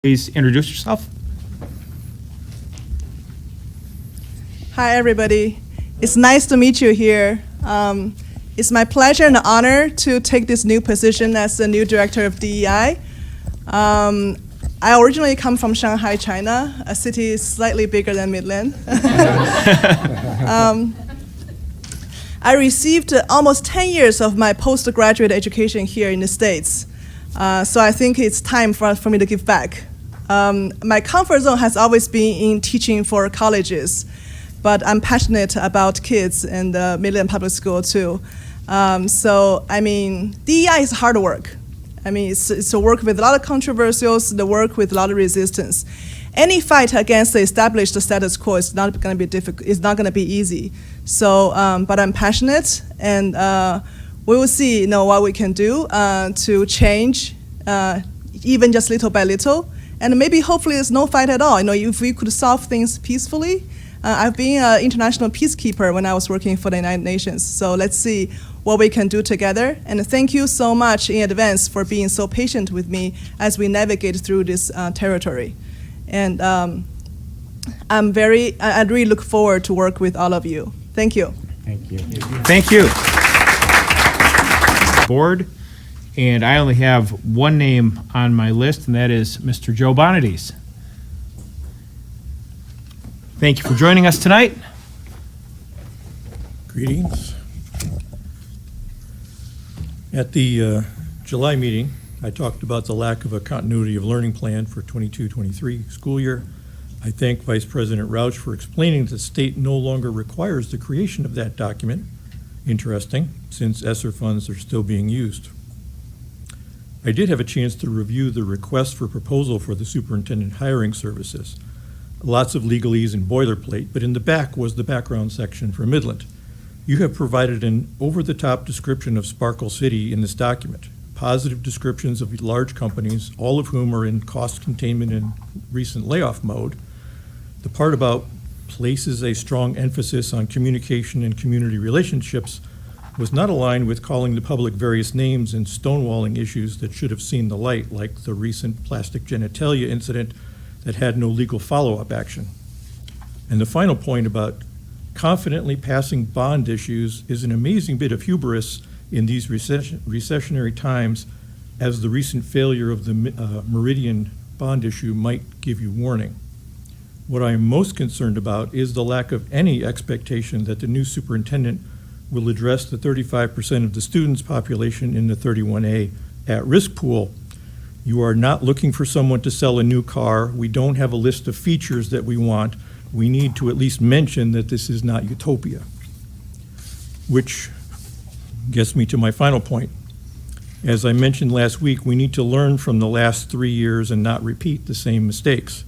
Please introduce yourself. Hi, everybody. It's nice to meet you here. It's my pleasure and honor to take this new position as the new director of DEI. I originally come from Shanghai, China, a city slightly bigger than Midland. I received almost 10 years of my postgraduate education here in the States. So I think it's time for me to give back. My comfort zone has always been in teaching for colleges, but I'm passionate about kids and the Midland Public School too. DEI is hard work. It's a work with a lot of controversies, the work with a lot of resistance. Any fight against the established status quo is not going to be difficult. It's not going to be easy. But I'm passionate, and we will see, what we can do to change, even just little by little. And maybe, hopefully, there's no fight at all. If we could solve things peacefully. I've been an international peacekeeper when I was working for the United Nations. So let's see what we can do together. And thank you so much in advance for being so patient with me as we navigate through this territory. And I really look forward to work with all of you. Thank you. Thank you. Thank you. Board, and I only have one name on my list, and that is Mr. Joe Bonadies. Thank you for joining us tonight. Greetings. At the July meeting, I talked about the lack of a continuity of learning plan for 22-23 school year. I thank Vice President Rauch for explaining that the state no longer requires the creation of that document. Interesting, since ESSER funds are still being used. I did have a chance to review the request for proposal for the superintendent hiring services. Lots of legalese and boilerplate, but in the back was the background section for Midland. You have provided an over-the-top description of Sparkle City in this document. Positive descriptions of large companies, all of whom are in cost containment and recent layoff mode. The part about places a strong emphasis on communication and community relationships was not aligned with calling the public various names and stonewalling issues that should have seen the light, like the recent plastic genitalia incident that had no legal follow-up action. And the final point about confidently passing bond issues is an amazing bit of hubris in these recessionary times, as the recent failure of the Meridian bond issue might give you warning. What I am most concerned about is the lack of any expectation that the new superintendent will address the 35% of the students' population in the 31A at-risk pool. You are not looking for someone to sell a new car. We don't have a list of features that we want. We need to at least mention that this is not utopia. Which gets me to my final point. As I mentioned last week, we need to learn from the last 3 years and not repeat the same mistakes.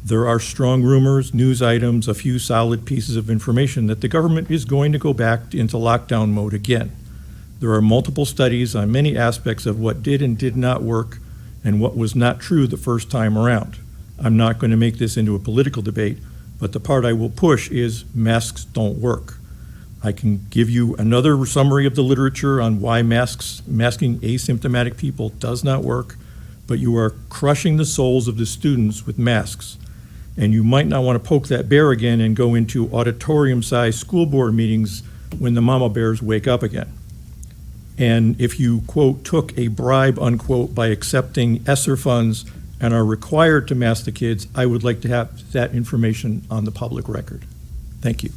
There are strong rumors, news items, a few solid pieces of information that the government is going to go back into lockdown mode again. There are multiple studies on many aspects of what did and did not work and what was not true the first time around. I'm not going to make this into a political debate, but the part I will push is masks don't work. I can give you another summary of the literature on why masking asymptomatic people does not work, but you are crushing the souls of the students with masks. And you might not want to poke that bear again and go into auditorium-sized school board meetings when the mama bears wake up again. And if you, quote, took a bribe, unquote, by accepting ESSER funds and are required to mask the kids, I would like to have that information on the public record. Thank you.